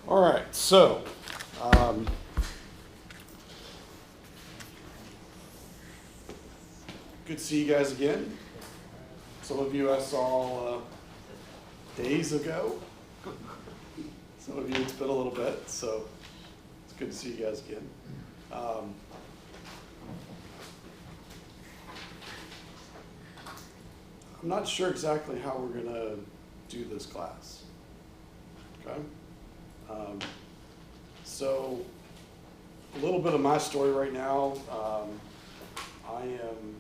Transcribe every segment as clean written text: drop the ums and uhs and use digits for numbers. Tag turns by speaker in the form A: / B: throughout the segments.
A: All right, so good to see you guys again. Some of you I saw days ago. Some of you it's been a little bit, so it's good to see you guys again. I'm not sure exactly how we're going to do this class. Okay? So a little bit of my story right now. I am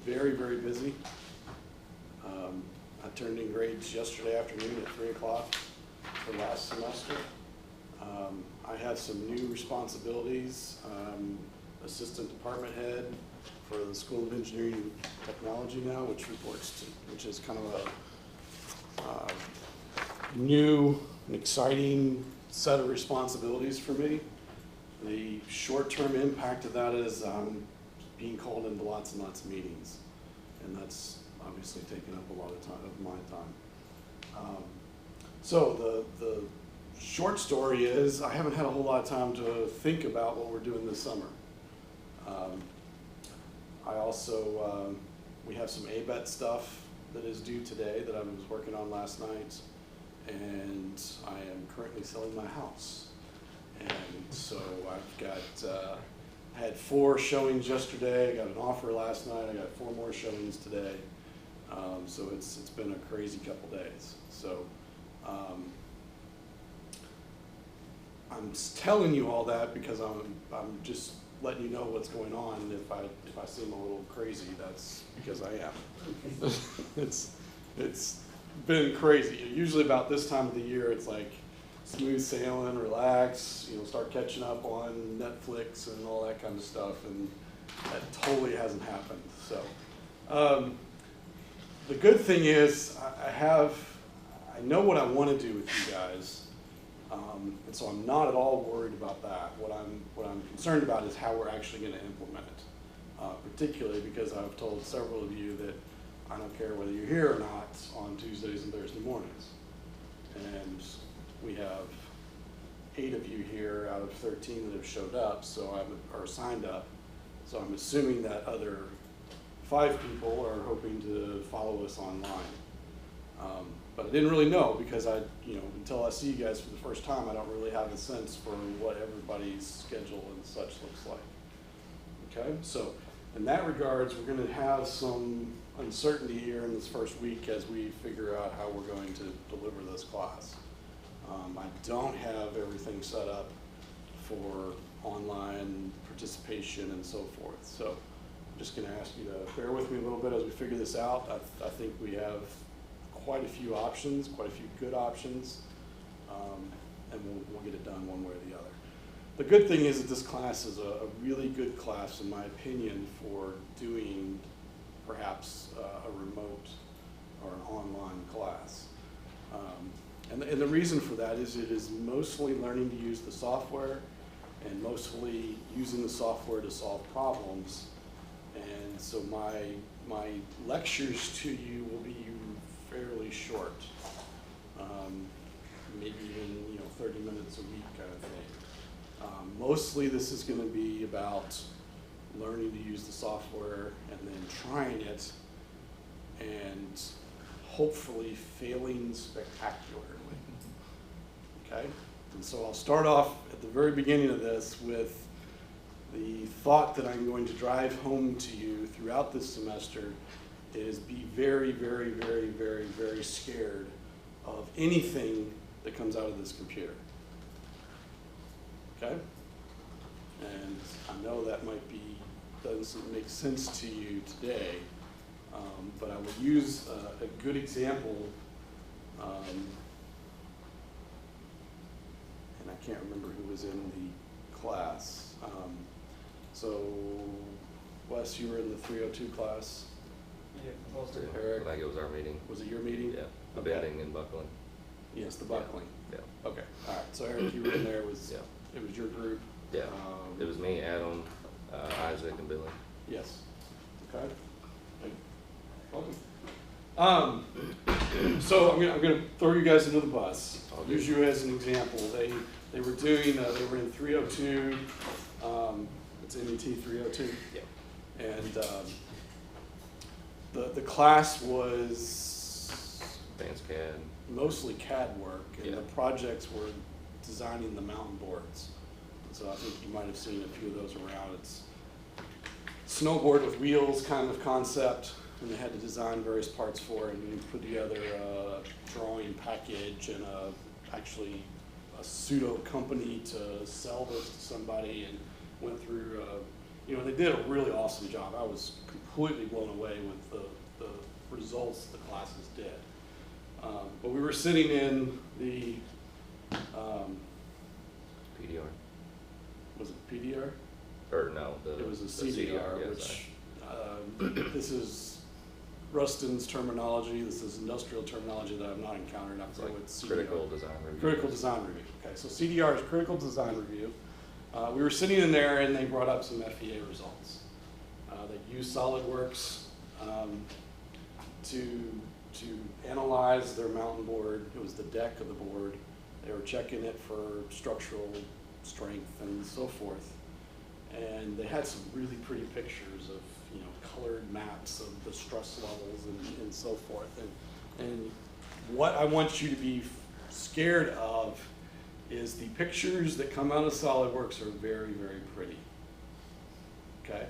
A: very, very busy. I turned in grades yesterday afternoon at 3 o'clock for last semester. I have some new responsibilities. Assistant department head for the School of Engineering and Technology now, which is kind of a new and exciting set of responsibilities for me. The short-term impact of that is being called into lots and lots of meetings, and that's obviously taken up a lot of time, of my time. So the short story is I haven't had a whole lot of time to think about what we're doing this summer. I also, we have some ABET stuff that is due today that I was working on last night, and I am currently selling my house. And so I've got, had 4 showings yesterday, I got an offer last night, I got 4 more showings today. So it's been a crazy couple days. So I'm telling you all that because I'm just letting you know what's going on. And if I seem a little crazy, that's because I am. It's been crazy. Usually about this time of the year, it's like smooth sailing, relax, start catching up on Netflix and all that kind of stuff, and that totally hasn't happened. So the good thing is I know what I want to do with you guys. And so I'm not at all worried about that. What I'm concerned about is how we're actually going to implement it, particularly because I've told several of you that I don't care whether you're here or not on Tuesdays and Thursday mornings. And we have 8 of you here out of 13 that have showed up, or signed up. So I'm assuming that other 5 people are hoping to follow us online. But I didn't really know because until I see you guys for the first time, I don't really have a sense for what everybody's schedule and such looks like. Okay, so in that regards, we're going to have some uncertainty here in this first week as we figure out how we're going to deliver this class. I don't have everything set up for online participation and so forth. So I'm just going to ask you to bear with me a little bit as we figure this out. I think we have quite a few options, quite a few good options, and we'll get it done one way or the other. The good thing is that this class is a really good class, in my opinion, for doing perhaps a remote or an online class. And the reason for that is it is mostly learning to use the software and mostly using the software to solve problems. And so my lectures to you will be fairly short, maybe even 30 minutes a week kind of thing. Mostly this is going to be about learning to use the software and then trying it and hopefully failing spectacularly. Okay? And so I'll start off at the very beginning of this with the thought that I'm going to drive home to you throughout this semester is be very, very, very, very, very scared of anything that comes out of this computer. Okay? And I know that doesn't make sense to you today, but I will use a good example, and I can't remember who was in the class. So, Wes, you were in the 302 class?
B: Yeah, most of it.
A: Eric?
C: I think it was our meeting.
A: Was it your meeting?
C: Yeah, the
A: Okay.
C: bending and buckling.
A: Yes, the buckling.
C: Yeah.
A: Okay, all right, so Eric, you were in there, it was your group?
C: Yeah, it was me, Adam, Isaac, and Billy.
A: Yes, okay. Welcome. So I'm gonna throw you guys into the bus.
C: All good.
A: Use you as an example. They were doing, they were in 302, it's NET 302.
C: Yep.
A: And the class was
C: Advanced CAD.
A: mostly CAD work, and
C: Yeah.
A: the projects were designing the mountain boards. So I think you might have seen a few of those around. It's snowboard with wheels kind of concept, and they had to design various parts for it, and we put together a drawing package and actually a pseudo company to sell this to somebody, and went through, they did a really awesome job. I was completely blown away with the results the classes did. But we were sitting in the,
C: PDR.
A: was it PDR?
C: Or no,
A: It was a
C: the
A: CDR,
C: yeah,
A: which, this is Rustin's terminology, this is industrial terminology that I've not encountered. I'm
C: It's
A: going
C: like
A: with CDR.
C: critical design review.
A: Critical design review. Okay, so CDR is critical design review. We were sitting in there and they brought up some FEA results. They used SolidWorks to analyze their mountain board. It was the deck of the board. They were checking it for structural strength and so forth. And they had some really pretty pictures of, colored maps of the stress levels and so forth. And what I want you to be scared of is the pictures that come out of SolidWorks are very, very pretty. Okay?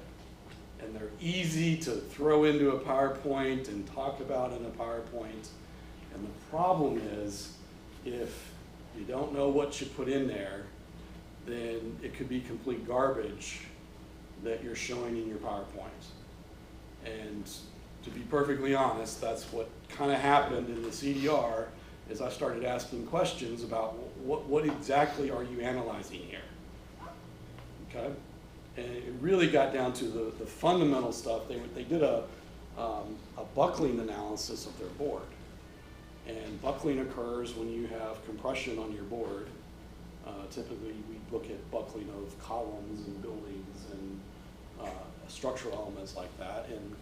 A: And they're easy to throw into a PowerPoint and talk about in a PowerPoint. And the problem is, if you don't know what you put in there, then it could be complete garbage that you're showing in your PowerPoint. And to be perfectly honest, that's what kind of happened in the CDR, is I started asking questions about what exactly are you analyzing here, okay? And it really got down to the fundamental stuff. They did a buckling analysis of their board. And buckling occurs when you have compression on your board. Typically, we look at buckling of columns and buildings and structural elements like that. And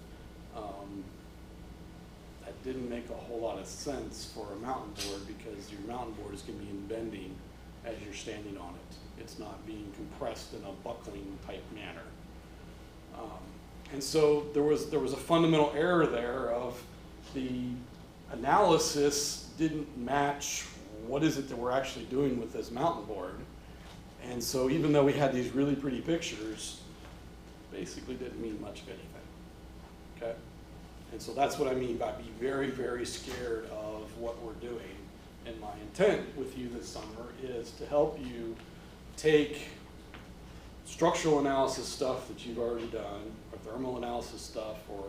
A: that didn't make a whole lot of sense for a mountain board, because your mountain board is going to be in bending as you're standing on it. It's not being compressed in a buckling type manner. And so there was a fundamental error there of the analysis didn't match what is it that we're actually doing with this mountain board. And so even though we had these really pretty pictures, basically didn't mean much of anything, okay? And so that's what I mean by be very, very scared of what we're doing. And my intent with you this summer is to help you take structural analysis stuff that you've already done, or thermal analysis stuff, or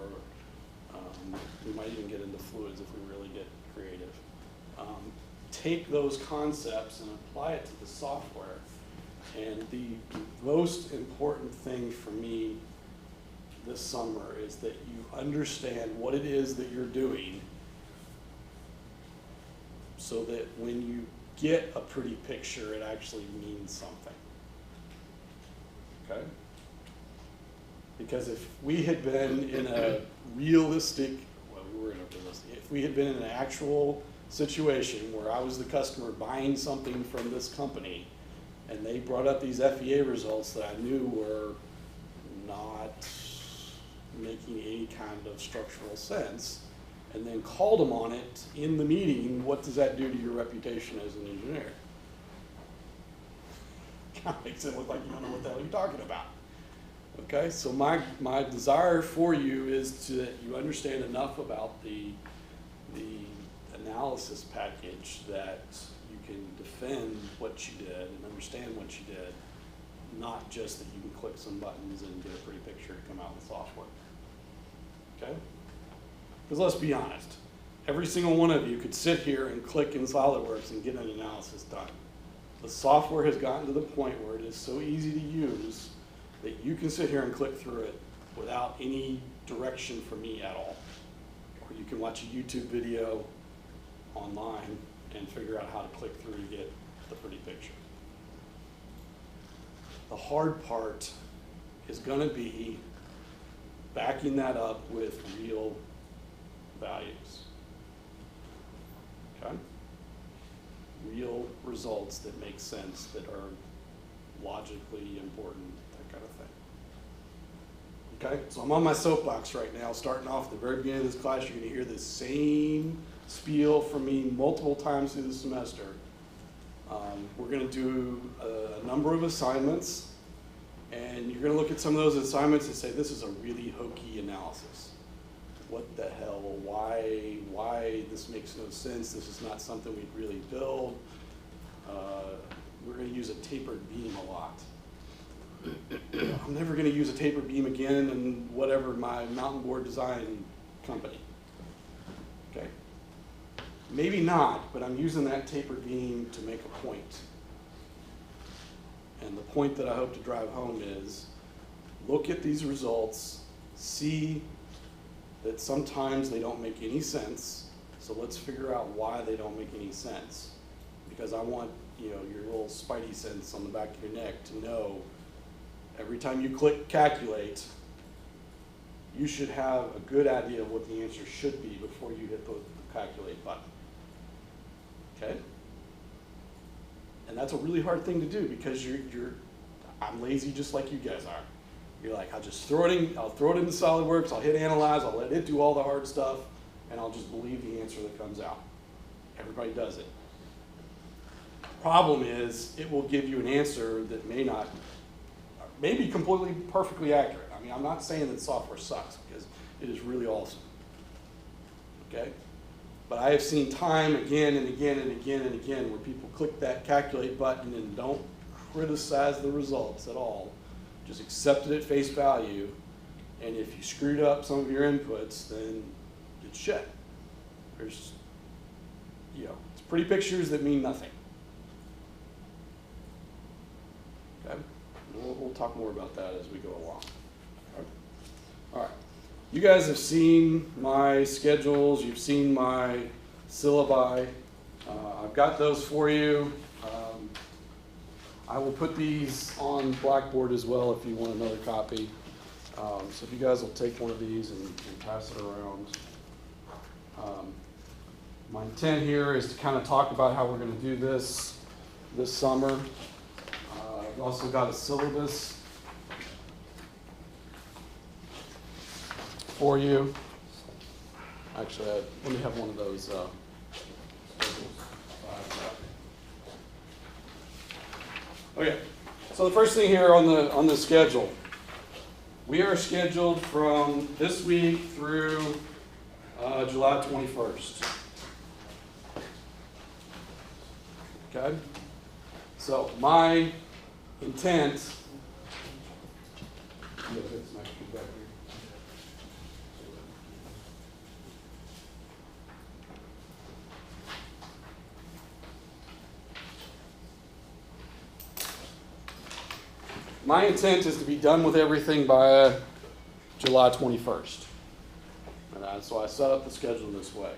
A: we might even get into fluids if we really get creative. Take those concepts and apply it to the software. And the most important thing for me this summer is that you understand what it is that you're doing, so that when you get a pretty picture, it actually means something. Okay? Because if we had been in a realistic, well, we were in a realistic, if we had been in an actual situation where I was the customer buying something from this company, and they brought up these FEA results that I knew were not making any kind of structural sense, and then called them on it in the meeting, what does that do to your reputation as an engineer? Kind of makes it look like you don't know what the hell you're talking about. Okay, so my desire for you is that you understand enough about the analysis package that you can defend what you did and understand what you did, not just that you can click some buttons and get a pretty picture to come out in the software. Okay? Because let's be honest, every single one of you could sit here and click in SolidWorks and get an analysis done. The software has gotten to the point where it is so easy to use that you can sit here and click through it without any direction from me at all. Or you can watch a YouTube video online and figure out how to click through to get the pretty picture. The hard part is going to be backing that up with real values. Okay? Real results that make sense, that are logically important, that kind of thing. Okay, so I'm on my soapbox right now, starting off at the very beginning of this class. You're going to hear the same spiel from me multiple times through the semester. We're going to do a number of assignments, and you're going to look at some of those assignments and say, this is a really hokey analysis. What the hell? Why this makes no sense? This is not something we'd really build. We're going to use a tapered beam a lot. I'm never going to use a tapered beam again in whatever my mountain board design company. Okay? Maybe not, but I'm using that tapered beam to make a point. And the point that I hope to drive home is, look at these results, see that sometimes they don't make any sense, so let's figure out why they don't make any sense. Because I want, your little spidey sense on the back of your neck to know every time you click calculate, you should have a good idea of what the answer should be before you hit the calculate button. Okay? And that's a really hard thing to do because I'm lazy just like you guys are. You're like, I'll just throw it in, I'll throw it into SolidWorks, I'll hit analyze, I'll let it do all the hard stuff, and I'll just believe the answer that comes out. Everybody does it. Problem is, it will give you an answer that may be completely perfectly accurate. I mean, I'm not saying that software sucks, because it is really awesome. Okay? But I have seen time again and again and again and again where people click that calculate button and don't criticize the results at all. Just accept it at face value, and if you screwed up some of your inputs, then it's shit. There's, it's pretty pictures that mean nothing. Okay? We'll talk more about that as we go along. Okay? All right. You guys have seen my schedules. You've seen my syllabi. I've got those for you. I will put these on Blackboard as well if you want another copy. So if you guys will take one of these and pass it around. My intent here is to kind of talk about how we're going to do this summer. I've also got a syllabus for you. Actually, let me have one of those. Okay, so the first thing here on the schedule, we are scheduled from this week through July 21st. Okay, so my intent. My intent is to be done with everything by July 21st. And so I set up the schedule this way.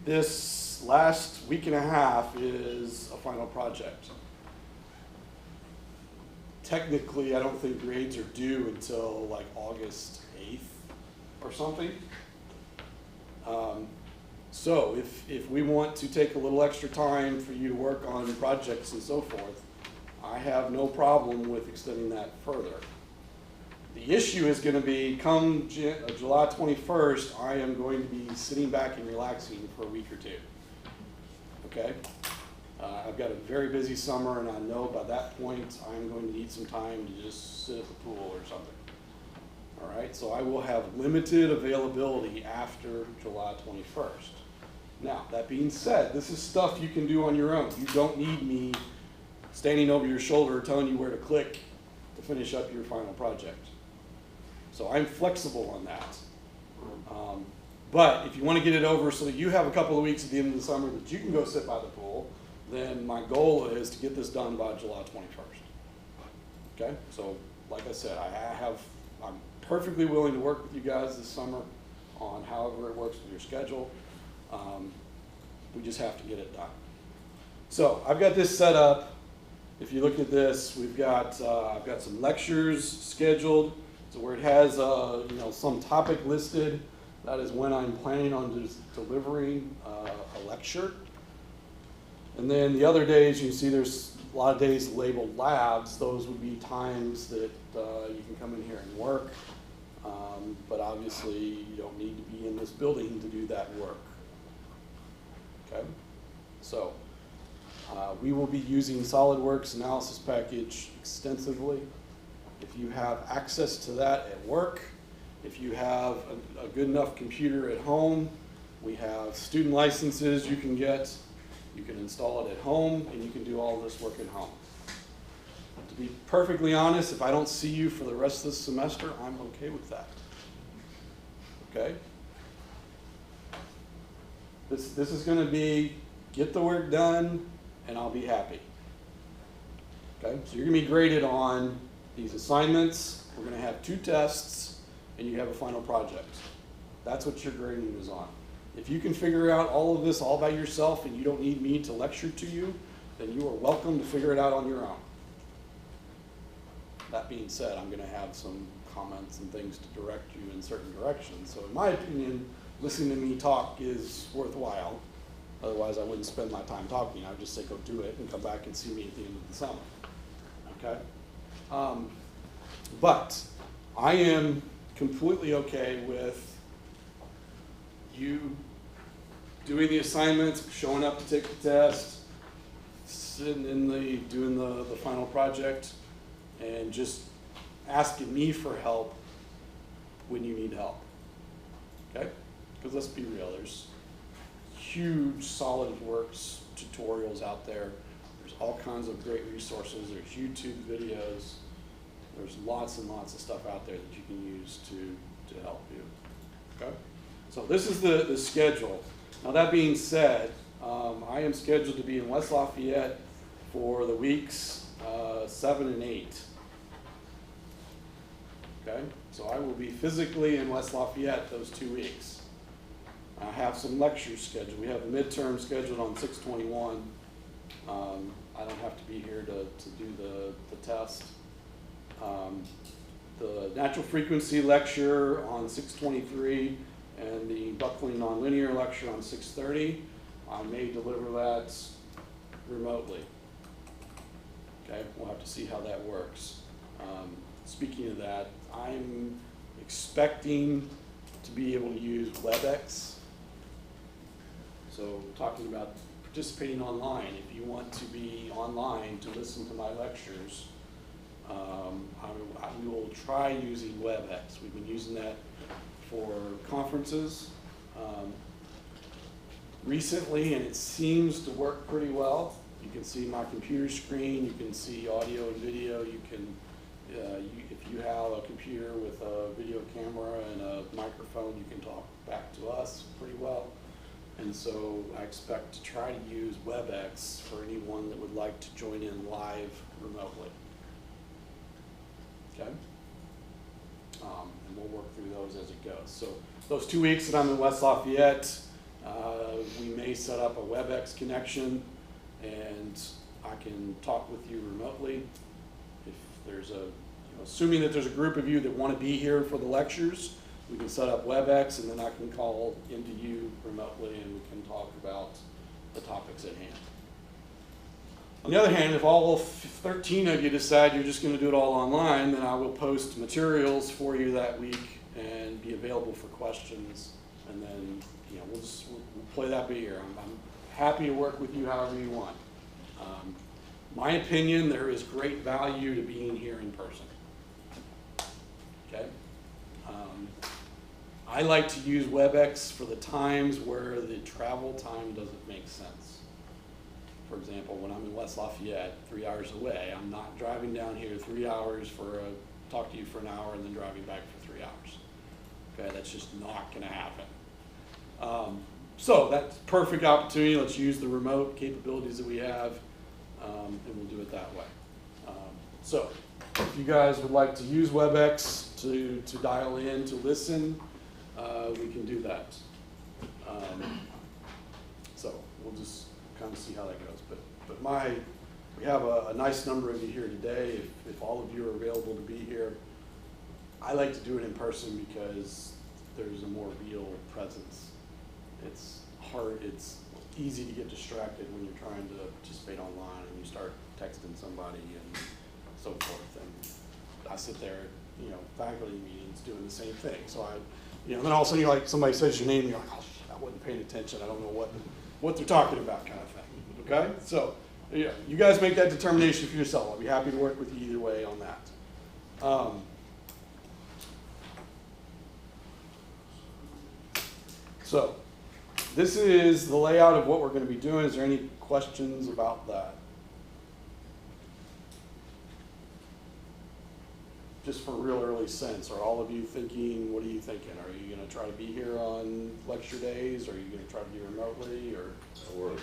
A: This last week and a half is a final project. Technically, I don't think grades are due until like August 8th or something. So if we want to take a little extra time for you to work on projects and so forth, I have no problem with extending that further. The issue is going to be come July 21st, I am going to be sitting back and relaxing for a week or two. Okay? I've got a very busy summer, and I know by that point I'm going to need some time to just sit at the pool or something. All right? So I will have limited availability after July 21st. Now, that being said, this is stuff you can do on your own. You don't need me standing over your shoulder telling you where to click to finish up your final project. So I'm flexible on that. But if you want to get it over so that you have a couple of weeks at the end of the summer that you can go sit by the pool, then my goal is to get this done by July 21st. Okay? So, like I said, I'm perfectly willing to work with you guys this summer on however it works with your schedule. We just have to get it done. So I've got this set up. If you look at this, I've got some lectures scheduled So where it has, some topic listed, that is when I'm planning on delivering a lecture. And then the other days, you see there's a lot of days labeled labs. Those would be times that you can come in here and work. But obviously, you don't need to be in this building to do that work. Okay? So, we will be using SolidWorks analysis package extensively. If you have access to that at work, if you have a good enough computer at home, we have student licenses you can get. You can install it at home, and you can do all this work at home. To be perfectly honest, if I don't see you for the rest of this semester, I'm okay with that. Okay? This is going to be get the work done, and I'll be happy. Okay? So you're going to be graded on these assignments. We're going to have 2 tests, and you have a final project. That's what your grading is on. If you can figure out all of this all by yourself and you don't need me to lecture to you, then you are welcome to figure it out on your own. That being said, I'm going to have some comments and things to direct you in certain directions. So in my opinion, listening to me talk is worthwhile. Otherwise, I wouldn't spend my time talking. I would just say go do it and come back and see me at the end of the summer. Okay? But I am completely okay with you doing the assignments, showing up to take the test, sitting in doing the final project, and just asking me for help when you need help. Okay? Because let's be real, there's huge SolidWorks tutorials out there. There's all kinds of great resources. There's YouTube videos. There's lots and lots of stuff out there that you can use to help you. Okay? So this is the schedule. Now that being said, I am scheduled to be in West Lafayette for the weeks 7 and 8. Okay? So I will be physically in West Lafayette those 2 weeks. I have some lectures scheduled. We have a midterm scheduled on 6/21. I don't have to be here to do the test. The natural frequency lecture on 6/23 and the buckling nonlinear lecture on 6/30, I may deliver that remotely. Okay, we'll have to see how that works. Speaking of that, I'm expecting to be able to use WebEx. So talking about participating online, if you want to be online to listen to my lectures, I will try using WebEx. We've been using that for conferences recently, and it seems to work pretty well. You can see my computer screen, you can see audio and video, you can, if you have a computer with a video camera and a microphone, you can talk back to us pretty well. And so I expect to try to use WebEx for anyone that would like to join in live remotely. Okay? And we'll work through those as it goes. So those 2 weeks that I'm in West Lafayette, we may set up a WebEx connection and I can talk with you remotely. If there's assuming that there's a group of you that want to be here for the lectures, we can set up WebEx and then I can call into you remotely and we can talk about the topics at hand. On the other hand, if all 13 of you decide you're just going to do it all online, then I will post materials for you that week and be available for questions. And then, we'll play that by ear. I'm happy to work with you however you want. My opinion, there is great value to being here in person. Okay? I like to use WebEx for the times where the travel time doesn't make sense. For example, when I'm in West Lafayette, 3 hours away, I'm not driving down here 3 hours talk to you for an hour and then driving back for 3 hours. Okay, that's just not going to happen. So that's a perfect opportunity. Let's use the remote capabilities that we have, and we'll do it that way. So if you guys would like to use WebEx to dial in, to listen, we can do that. So we'll just kind of see how that goes. But we have a nice number of you here today. If all of you are available to be here, I like to do it in person because there's a more real presence. It's hard, it's easy to get distracted when you're trying to participate online and you start texting somebody and so forth. And I sit there at, you know, faculty meetings doing the same thing. So you know, then all of a sudden you're like, somebody says your name and you're like, oh, shit, I wasn't paying attention. I don't know what they're talking about kind of thing, okay? So, yeah, you guys make that determination for yourself. I'll be happy to work with you either way on that. So, this is the layout of what we're going to be doing. Is there any questions about that? Just for real early sense, are all of you thinking, what are you thinking? Are you going to try to be here on lecture days? Or are you going to try to do remotely? Or
D: I work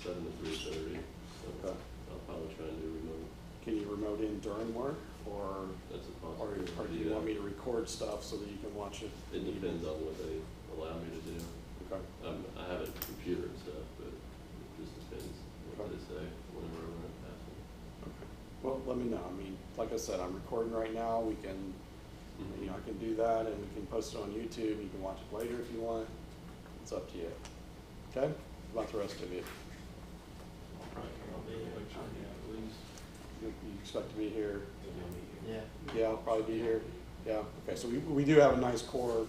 D: 7 to 3:30, so
A: okay.
D: I'll probably try and do remote.
A: Can you remote in during work? Or
D: That's a
A: or
D: possibility.
A: do you want me to record stuff so that you can watch it?
D: It depends on what they allow me to do.
A: Okay.
D: I have a computer and stuff, but it just depends what they say, whenever I run it past them.
A: Okay. Well, let me know. I mean, like I said, I'm recording right now. We can, you know, I can do that and we can post it on YouTube. You can watch it later if you want. It's up to you. Okay? What about the rest of you? You expect to be here?
B: Yeah.
A: Yeah, I'll probably be here. Yeah. Okay. So we do have a nice core.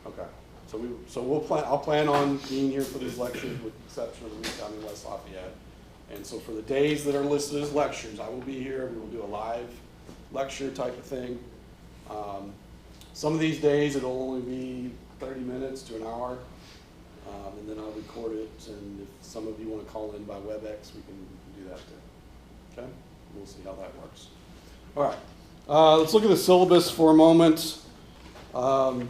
A: Okay. So we'll plan. I'll plan on being here for these lectures, with the exception of the week I'm in West Lafayette. And so for the days that are listed as lectures, I will be here. We will do a live lecture type of thing. Some of these days it'll only be 30 minutes to an hour, and then I'll record it. And if some of you want to call in by WebEx, we can do that too. Okay. We'll see how that works. All right, let's look at the syllabus for a moment. I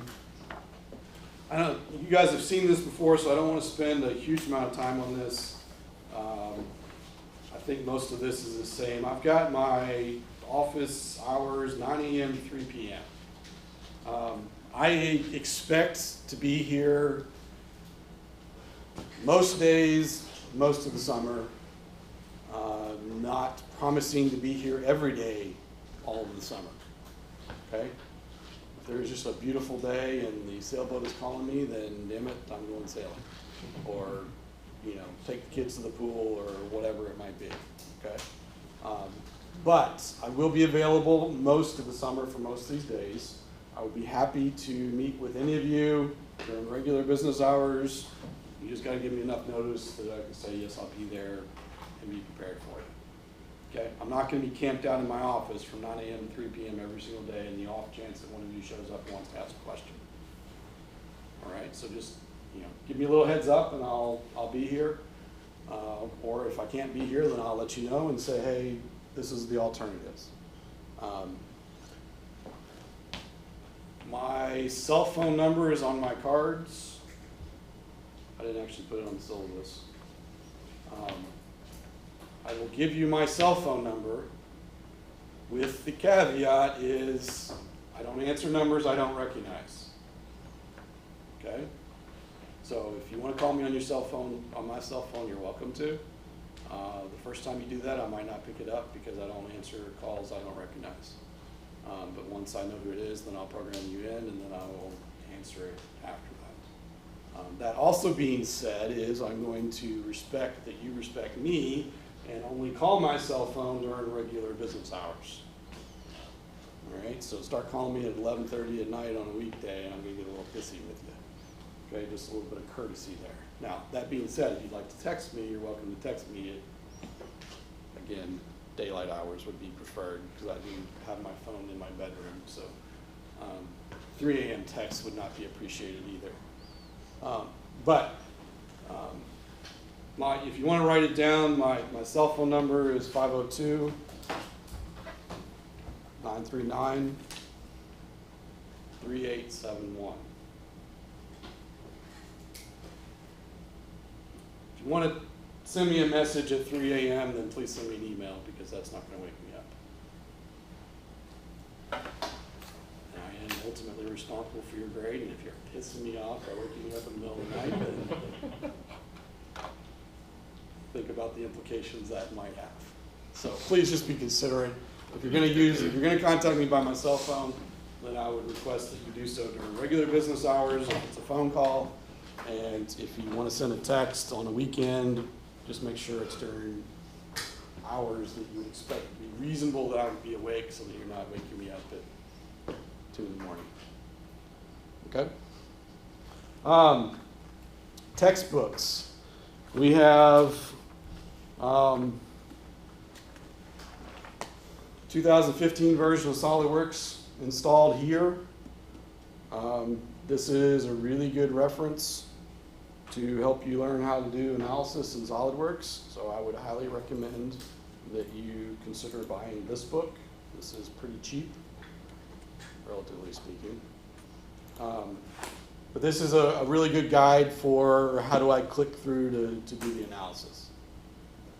A: know you guys have seen this before, so I don't want to spend a huge amount of time on this. I think most of this is the same. I've got my office hours 9 a.m. to 3 p.m. I expect to be here most days, most of the summer. Not promising to be here every day all of the summer, okay? If there's just a beautiful day and the sailboat is calling me, then damn it, I'm going sailing. Or, you know, take the kids to the pool or whatever it might be, okay? But I will be available most of the summer for most of these days. I would be happy to meet with any of you during regular business hours. You just gotta give me enough notice that I can say, yes, I'll be there and be prepared for it. Okay, I'm not going to be camped out in my office from 9 a.m. to 3 p.m. every single day in the off chance that one of you shows up and wants to ask a question. All right, so just, you know, give me a little heads up and I'll be here. Or if I can't be here, then I'll let you know and say, hey, this is the alternatives. My cell phone number is on my cards. I didn't actually put it on the syllabus. I will give you my cell phone number with the caveat is I don't answer numbers I don't recognize. Okay? So if you want to call me on your cell phone, on my cell phone, you're welcome to. The first time you do that, I might not pick it up because I don't answer calls I don't recognize. But once I know who it is, then I'll program you in and then I will answer it after that. That also being said is I'm going to respect that you respect me and only call my cell phone during regular business hours. All right, so start calling me at 11:30 at night on a weekday and I'm gonna get a little pissy with you. Okay, just a little bit of courtesy there. Now, that being said, if you'd like to text me, you're welcome to text me at, again, daylight hours would be preferred because I do have my phone in my bedroom, so 3 a.m. text would not be appreciated either. If you want to write it down, my cell phone number is 502-939-3871. If you want to send me a message at 3 a.m., then please send me an email because that's not going to wake me up. And I am ultimately responsible for your grade, and if you're pissing me off by waking me up in the middle of the night, then think about the implications that might have. So please just be considerate. If you're going to contact me by my cell phone, then I would request that you do so during regular business hours, if it's a phone call. And if you want to send a text on a weekend, just make sure it's during hours that you would expect to be reasonable that I would be awake, so that you're not waking me up at 2 in the morning. Okay? Textbooks. We have 2015 version of SolidWorks installed here. This is a really good reference to help you learn how to do analysis in SolidWorks. So I would highly recommend that you consider buying this book. This is pretty cheap, relatively speaking. But this is a really good guide for how do I click through to do the analysis.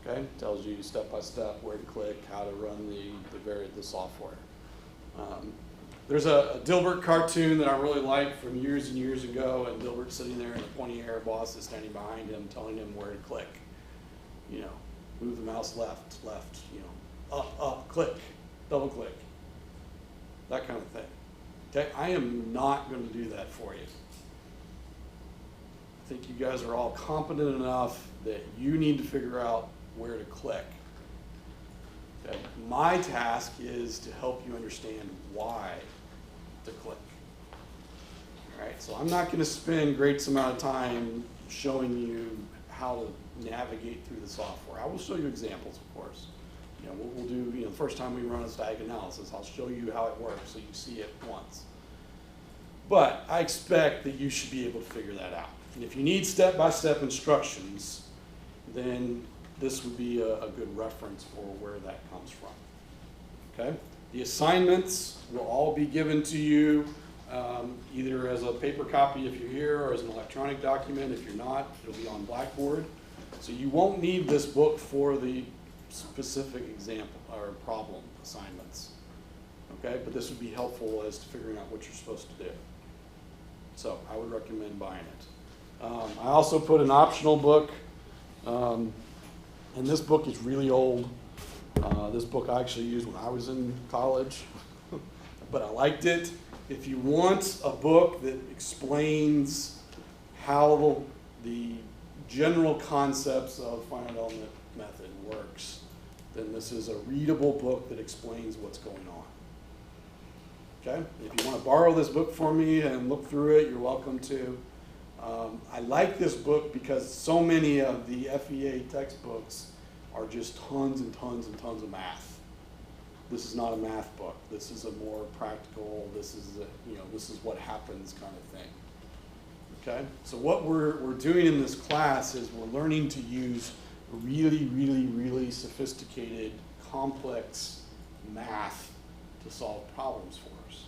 A: Okay, tells you step by step where to click, how to run the software. There's a Dilbert cartoon that I really like from years and years ago, and Dilbert's sitting there and a pointy hair boss is standing behind him telling him where to click. You know, move the mouse left, you know, up, click, double click, that kind of thing. Okay, I am not going to do that for you. I think you guys are all competent enough that you need to figure out where to click. Okay. My task is to help you understand why to click. All right, so I'm not going to spend great amount of time showing you how to navigate through the software. I will show you examples, of course. You know, we'll do, you know, the first time we run a static analysis, I'll show you how it works so you see it once. But I expect that you should be able to figure that out. And if you need step-by-step instructions, then this would be a good reference for where that comes from. Okay? The assignments will all be given to you either as a paper copy if you're here or as an electronic document. If you're not, it'll be on Blackboard. So you won't need this book for the specific example or problem assignments. Okay? But this would be helpful as to figuring out what you're supposed to do. So I would recommend buying it. I also put an optional book, and this book is really old. This book I actually used when I was in college, but I liked it. If you want a book that explains how the general concepts of finite element method works, then this is a readable book that explains what's going on. Okay? If you want to borrow this book from me and look through it, you're welcome to. I like this book because so many of the FEA textbooks are just tons and tons and tons of math. This is not a math book. This is a more practical, this is what happens kind of thing. Okay? So what we're doing in this class is we're learning to use really, really, really sophisticated, complex math to solve problems for us.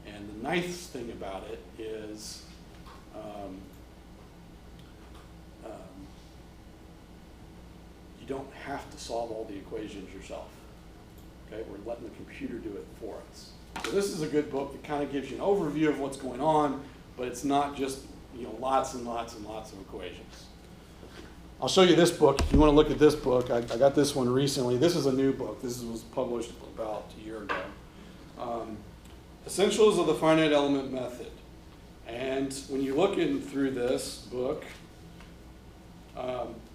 A: And the nice thing about it is you don't have to solve all the equations yourself. Okay, we're letting the computer do it for us. So this is a good book that kind of gives you an overview of what's going on, but it's not just, you know, lots and lots and lots of equations. I'll show you this book. If you want to look at this book, I got this one recently. This is a new book. This was published about a year ago. Essentials of the Finite Element Method. And when you look through this book,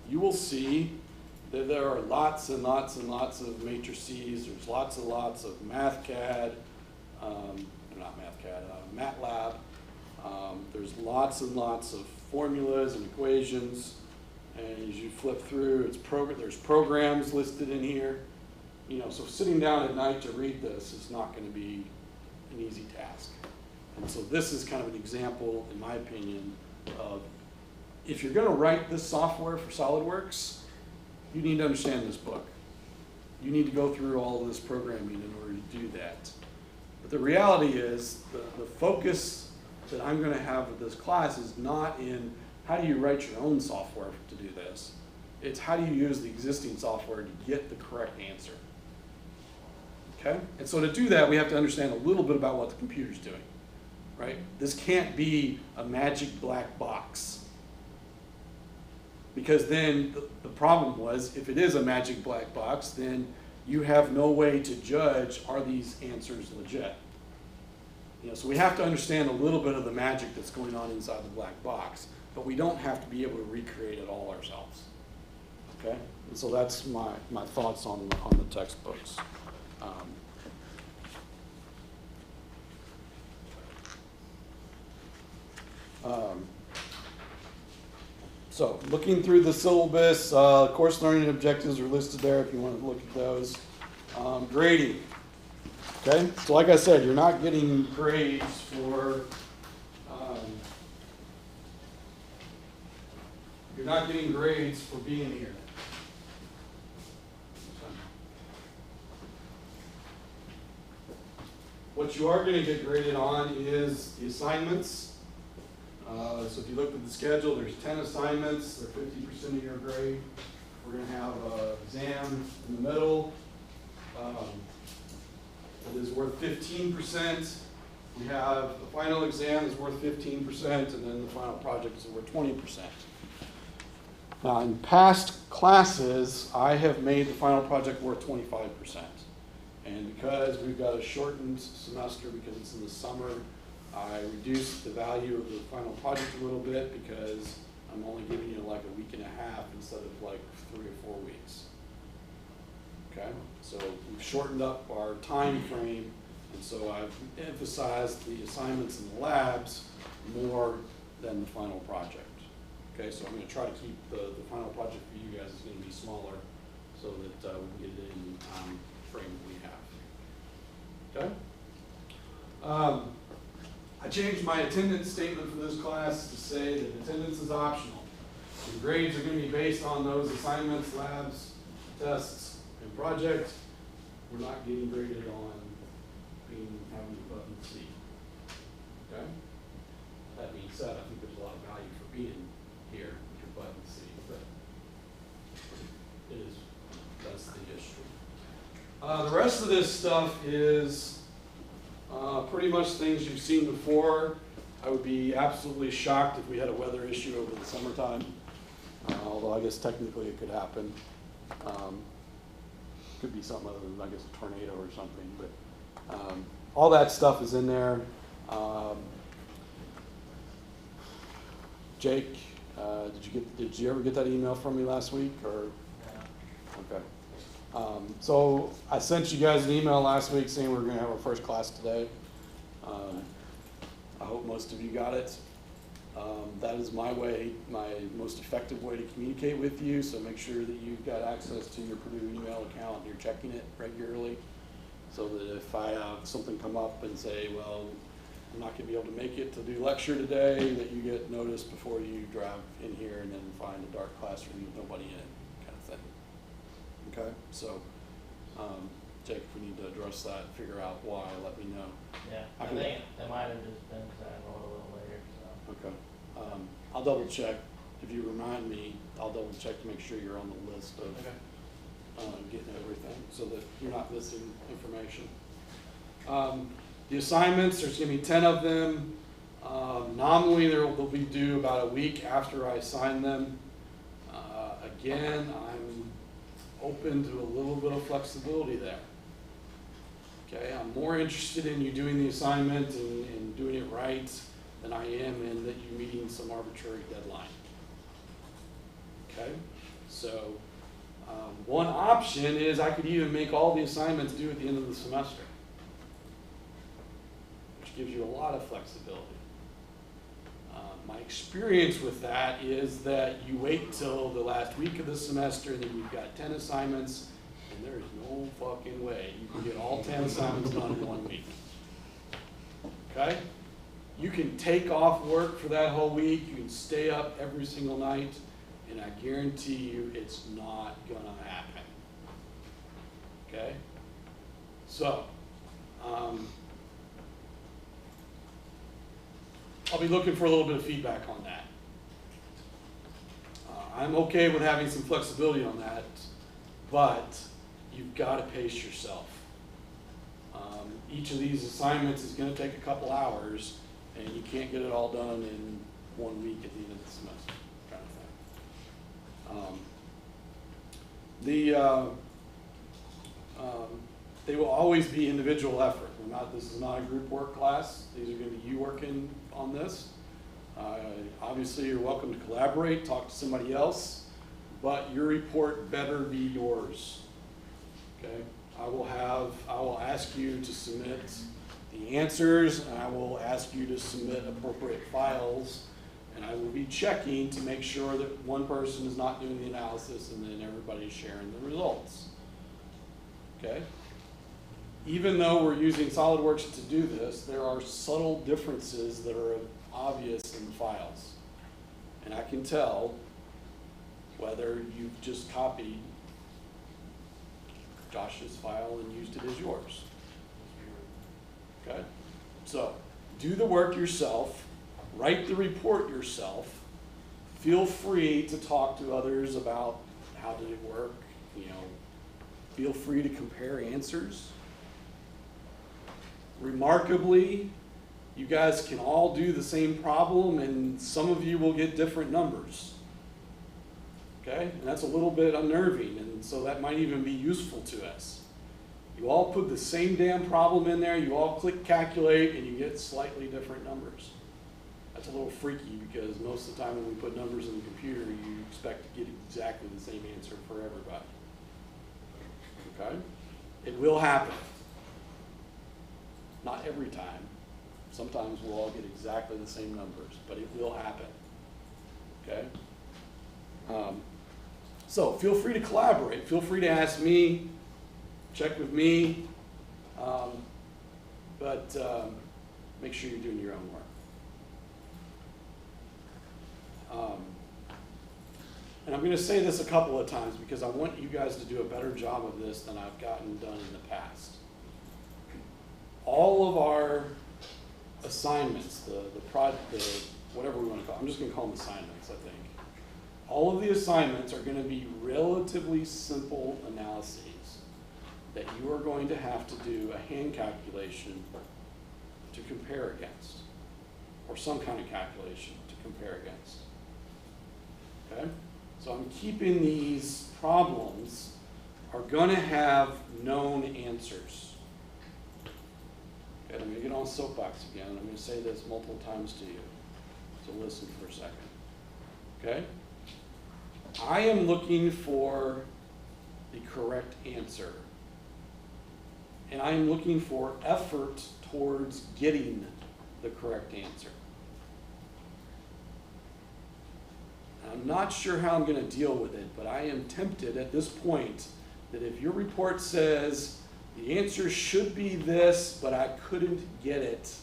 A: you will see that there are lots and lots and lots of matrices. There's lots and lots of MathCAD, MATLAB. There's lots and lots of formulas and equations. And as you flip through, there's programs listed in here. You know, so sitting down at night to read this is not going to be an easy task. And so this is kind of an example, in my opinion, of if you're going to write this software for SolidWorks, you need to understand this book. You need to go through all of this programming in order to do that. But the reality is the focus that I'm going to have with this class is not in how do you write your own software to do this. It's how do you use the existing software to get the correct answer. Okay? And so to do that, we have to understand a little bit about what the computer's doing. Right? This can't be a magic black box. Because then the problem was, if it is a magic black box, then you have no way to judge, are these answers legit? You know, so we have to understand a little bit of the magic that's going on inside the black box, but we don't have to be able to recreate it all ourselves. Okay? And so that's my thoughts on the textbooks. So looking through the syllabus, course learning objectives are listed there if you want to look at those. Grading. Okay, so like I said, you're not getting grades for being here. What you are going to get graded on is the assignments. So if you look at the schedule, there's 10 assignments. They're 50% of your grade. We're going to have an exam in the middle. It is worth 15%. We have the final exam is worth 15%, and then the final project is worth 20%. Now, in past classes, I have made the final project worth 25%. And because we've got a shortened semester because it's in the summer, I reduced the value of the final project a little bit because I'm only giving you like a week and a half instead of like 3 or 4 weeks. Okay, so we've shortened up our time frame, and so I've emphasized the assignments and the labs more than the final project. Okay, so I'm going to try to keep the final project for you guys is going to be smaller so that we can get it in the time frame that we have. Okay. I changed my attendance statement for this class to say that attendance is optional. The grades are going to be based on those assignments, labs, tests, and projects. We're not getting graded on having a button C. Okay? That being said, I think there's a lot of value for being here with your button C, but that's the issue. The rest of this stuff is pretty much things you've seen before. I would be absolutely shocked if we had a weather issue over the summertime, although I guess technically it could happen. Could be something other than, I guess, a tornado or something, but all that stuff is in there. Jake, did you ever get that email from me last week, or?
B: Yeah.
A: Okay. So I sent you guys an email last week saying we're going to have our first class today. I hope most of you got it. That is my most effective way to communicate with you, so make sure that you've got access to your Purdue email account and you're checking it regularly, so that if I have something come up and say, well, I'm not going to be able to make it to do lecture today, that you get notice before you drive in here and then find a dark classroom with nobody in it, kind of thing. Okay, so Jake, if we need to address that, figure out why, let me know.
B: Yeah, I think it might have just been because I enrolled a little later, so.
A: Okay. I'll double check. If you remind me, I'll double check to make sure you're on the list of getting everything so that you're not missing information. The assignments, there's going to be 10 of them. Nominally, they'll be due about a week after I sign them. Again, I'm open to a little bit of flexibility there. Okay, I'm more interested in you doing the assignment and doing it right than I am in that you meeting some arbitrary deadline. Okay, so one option is I could even make all the assignments due at the end of the semester, which gives you a lot of flexibility. My experience with that is that you wait till the last week of the semester and then you've got 10 assignments, and there is no fucking way you can get all 10 assignments done in 1 week. Okay? You can take off work for that whole week, you can stay up every single night, and I guarantee you it's not gonna happen. Okay? So, I'll be looking for a little bit of feedback on that. I'm okay with having some flexibility on that, but you've got to pace yourself. Each of these assignments is going to take a couple hours, and you can't get it all done in 1 week at the end of the semester, kind of thing. They will always be individual effort. We're this is not a group work class. These are gonna be you working on this. Obviously, you're welcome to collaborate, talk to somebody else, but your report better be yours, okay? I will ask you to submit the answers, and I will ask you to submit appropriate files, and I will be checking to make sure that one person is not doing the analysis and then everybody's sharing the results, okay? Even though we're using SolidWorks to do this, there are subtle differences that are obvious in the files. And I can tell whether you've just copied Josh's file and used it as yours. Okay? So, do the work yourself, write the report yourself, feel free to talk to others about how did it work, feel free to compare answers. Remarkably, you guys can all do the same problem and some of you will get different numbers. Okay? And that's a little bit unnerving, and so that might even be useful to us. You all put the same damn problem in there, you all click calculate, and you get slightly different numbers. That's a little freaky because most of the time when we put numbers in the computer, you expect to get exactly the same answer for everybody. Okay? It will happen. Not every time. Sometimes we'll all get exactly the same numbers, but it will happen. Okay? So feel free to collaborate. Feel free to ask me, check with me, but make sure you're doing your own work. And I'm going to say this a couple of times because I want you guys to do a better job of this than I've gotten done in the past. All of our assignments, the whatever we want to call them, I'm just going to call them assignments, I think. All of the assignments are going to be relatively simple analyses that you are going to have to do a hand calculation to compare against, or some kind of calculation to compare against. Okay? So I'm keeping these problems are going to have known answers. Okay, I'm going to get on soapbox again. I'm going to say this multiple times to you. So listen for a second. Okay? I am looking for the correct answer. And I am looking for effort towards getting the correct answer. I'm not sure how I'm going to deal with it, but I am tempted at this point that if your report says the answer should be this, but I couldn't get it,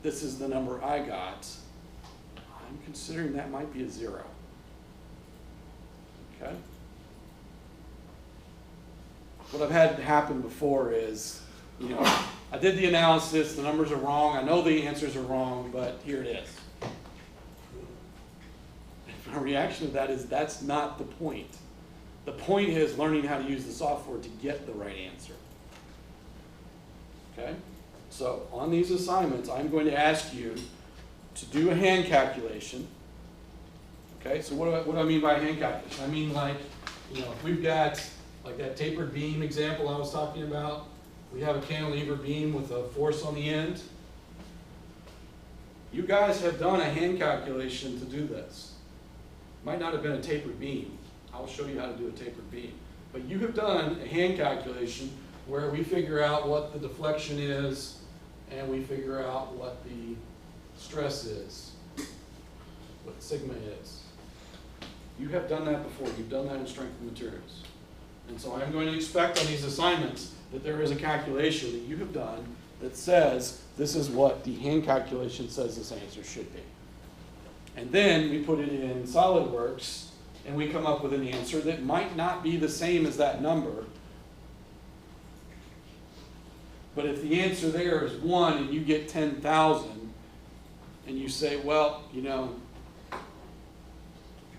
A: this is the number I got, I'm considering that might be a 0. Okay? What I've had happen before is, I did the analysis, the numbers are wrong, I know the answers are wrong, but here it is. My reaction to that is that's not the point. The point is learning how to use the software to get the right answer. Okay? So on these assignments, I'm going to ask you to do a hand calculation. Okay, so what do I mean by hand calculation? I mean if we've got like that tapered beam example I was talking about, we have a cantilever beam with a force on the end. You guys have done a hand calculation to do this. Might not have been a tapered beam. I'll show you how to do a tapered beam. But you have done a hand calculation where we figure out what the deflection is and we figure out what the stress is, what sigma is. You have done that before. You've done that in strength of materials. And so I'm going to expect on these assignments that there is a calculation that you have done that says this is what the hand calculation says this answer should be. And then we put it in SolidWorks and we come up with an answer that might not be the same as that number. But if the answer there is 1 and you get 10,000 and you say, well,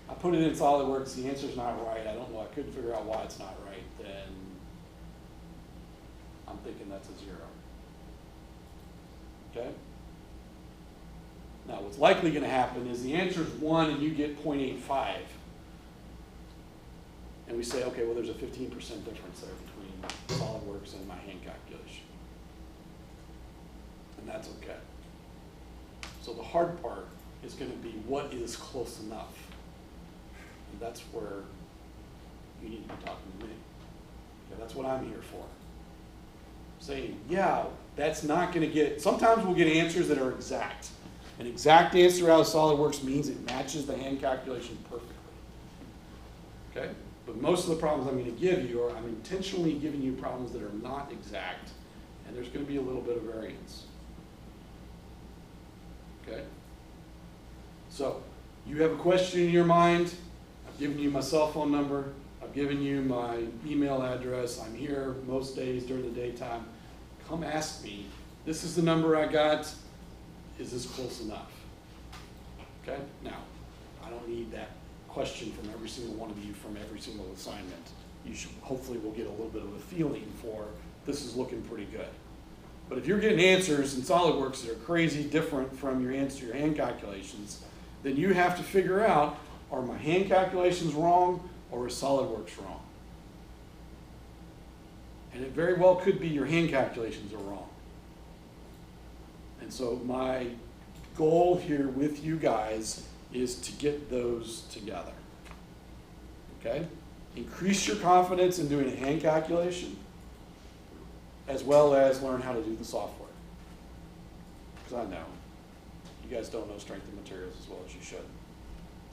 A: I put it in SolidWorks, the answer's not right, I don't know, I couldn't figure out why it's not right, then I'm thinking that's a 0. Okay? Now, what's likely going to happen is the answer is 1 and you get 0.85. And we say, okay, well, there's a 15% difference there between SolidWorks and my hand calculation. that's okay. So the hard part is gonna be what is close enough? And that's where you need to be talking to me. Okay, that's what I'm here for. Saying, yeah, that's not gonna get, sometimes we'll get answers that are exact. An exact answer out of SolidWorks means it matches the hand calculation perfectly. Okay? But most of the problems I'm gonna give you are, I'm intentionally giving you problems that are not exact, and there's gonna be a little bit of variance. Okay? So, you have a question in your mind, I've given you my cell phone number, I've given you my email address, I'm here most days during the daytime. Come ask me, this is the number I got, is this close enough? Okay? Now, I don't need that question from every single one of you from every single assignment. You should, hopefully we'll get a little bit of a feeling for, this is looking pretty good. But if you're getting answers in SolidWorks that are crazy different from your answer, your hand calculations, then you have to figure out, are my hand calculations wrong or is SolidWorks wrong? And it very well could be your hand calculations are wrong. And so my goal here with you guys is to get those together. Okay? Increase your confidence in doing a hand calculation, as well as learn how to do the software. Because I know you guys don't know strength of materials as well as you should,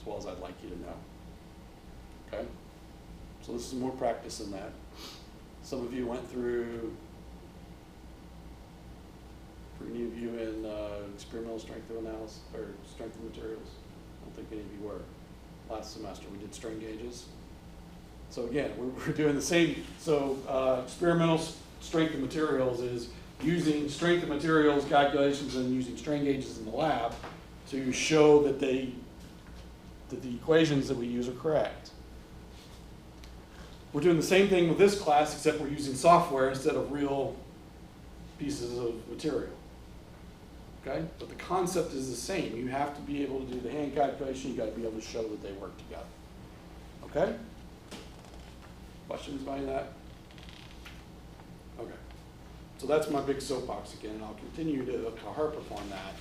A: as well as I'd like you to know. Okay? So this is more practice than that. Some of you went through, for any of you in experimental strength of analysis, or strength of materials, I don't think any of you were. Last semester we did strain gauges. So again, we're doing the same, so experimental strength of materials is using strength of materials calculations and using strain gauges in the lab to show that the equations that we use are correct. We're doing the same thing with this class, except we're using software instead of real pieces of material. Okay? But the concept is the same. You have to be able to do the hand calculation. You got to be able to show that they work together. Okay? Questions by that? Okay. So that's my big soapbox again, and I'll continue to harp upon that.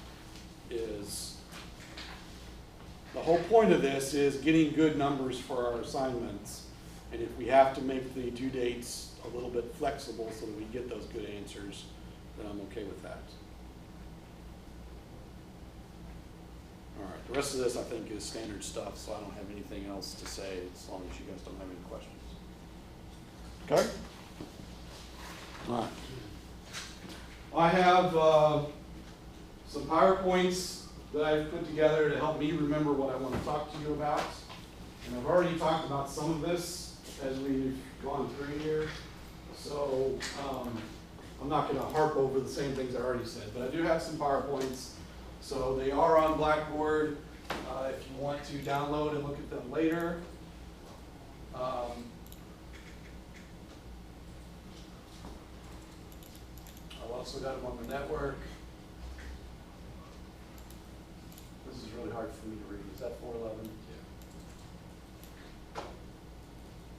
A: Is the whole point of this is getting good numbers for our assignments. And if we have to make the due dates a little bit flexible so that we get those good answers, then I'm okay with that. All right, the rest of this I think is standard stuff, so I don't have anything else to say as long as you guys don't have any questions. Okay? All right. I have some PowerPoints that I've put together to help me remember what I want to talk to you about. And I've already talked about some of this as we've gone through here. So I'm not going to harp over the same things I already said, but I do have some PowerPoints. So they are on Blackboard if you want to download and look at them later. I've also got them on the network. This is really hard for me to read. Is that 411?